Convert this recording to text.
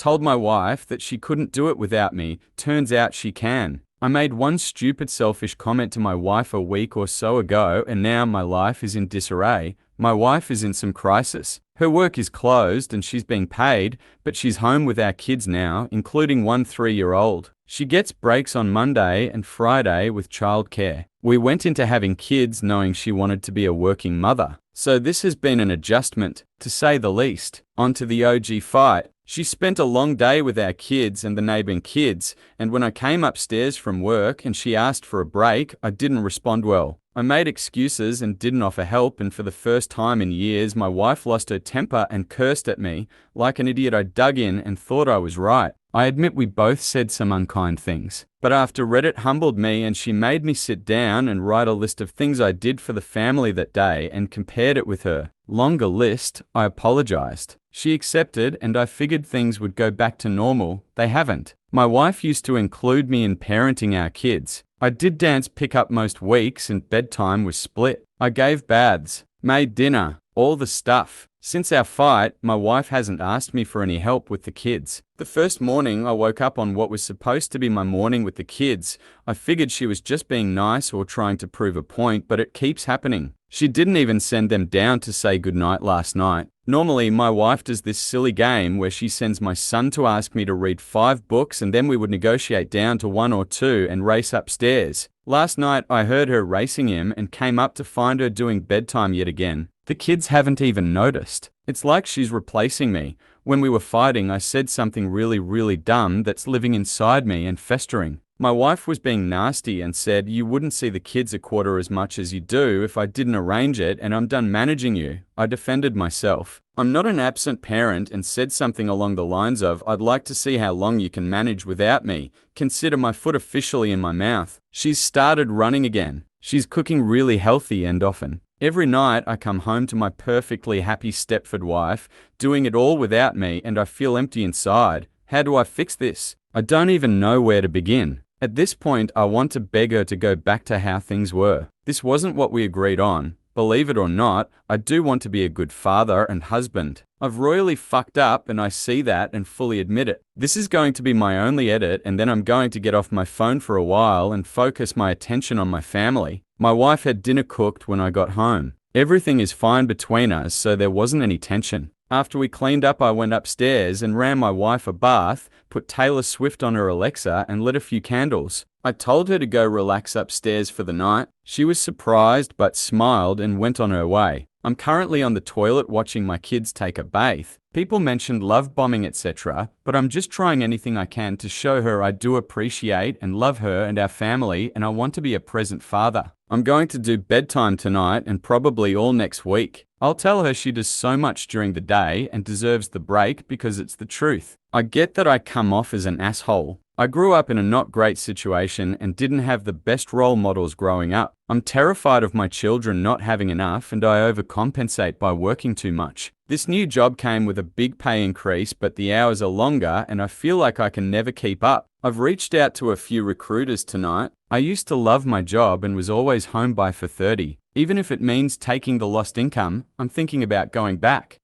told my wife that she couldn't do it without me. Turns out she can. I made one stupid selfish comment to my wife a week or so ago, and now my life is in disarray. My wife is in some crisis. Her work is closed and she's being paid, but she's home with our kids now, including one 3-year-old. She gets breaks on Monday and Friday with childcare. We went into having kids knowing she wanted to be a working mother. So this has been an adjustment, to say the least. On to the OG fight. She spent a long day with our kids and the neighbouring kids, and when I came upstairs from work and she asked for a break, I didn't respond well. I made excuses and didn't offer help, and for the first time in years, my wife lost her temper and cursed at me. Like an idiot, I dug in and thought I was right. I admit we both said some unkind things. But after Reddit humbled me and she made me sit down and write a list of things I did for the family that day and compared it with her longer list, I apologized. She accepted and I figured things would go back to normal. They haven't. My wife used to include me in parenting our kids. I did dance pickup most weeks and bedtime was split. I gave baths, made dinner, all the stuff. Since our fight, my wife hasn't asked me for any help with the kids. The first morning I woke up on what was supposed to be my morning with the kids. I figured she was just being nice or trying to prove a point, but it keeps happening. She didn't even send them down to say goodnight last night. Normally, my wife does this silly game where she sends my son to ask me to read 5 books and then we would negotiate down to 1 or 2 and race upstairs. Last night, I heard her racing him and came up to find her doing bedtime yet again. The kids haven't even noticed. It's like she's replacing me. When we were fighting, I said something really dumb that's living inside me and festering. My wife was being nasty and said, "You wouldn't see the kids a quarter as much as you do if I didn't arrange it, and I'm done managing you." I defended myself. I'm not an absent parent and said something along the lines of, "I'd like to see how long you can manage without me. Consider my foot officially in my mouth." She's started running again. She's cooking really healthy and often. Every night I come home to my perfectly happy Stepford wife, doing it all without me, and I feel empty inside. How do I fix this? I don't even know where to begin. At this point, I want to beg her to go back to how things were. This wasn't what we agreed on. Believe it or not, I do want to be a good father and husband. I've royally fucked up and I see that and fully admit it. This is going to be my only edit, and then I'm going to get off my phone for a while and focus my attention on my family. My wife had dinner cooked when I got home. Everything is fine between us, so there wasn't any tension. After we cleaned up, I went upstairs and ran my wife a bath, put Taylor Swift on her Alexa and lit a few candles. I told her to go relax upstairs for the night. She was surprised but smiled and went on her way. I'm currently on the toilet watching my kids take a bath. People mentioned love bombing, etc., but I'm just trying anything I can to show her I do appreciate and love her and our family, and I want to be a present father. I'm going to do bedtime tonight and probably all next week. I'll tell her she does so much during the day and deserves the break because it's the truth. I get that I come off as an asshole. I grew up in a not great situation and didn't have the best role models growing up. I'm terrified of my children not having enough, and I overcompensate by working too much. This new job came with a big pay increase, but the hours are longer and I feel like I can never keep up. I've reached out to a few recruiters tonight. I used to love my job and was always home by 4:30. Even if it means taking the lost income, I'm thinking about going back.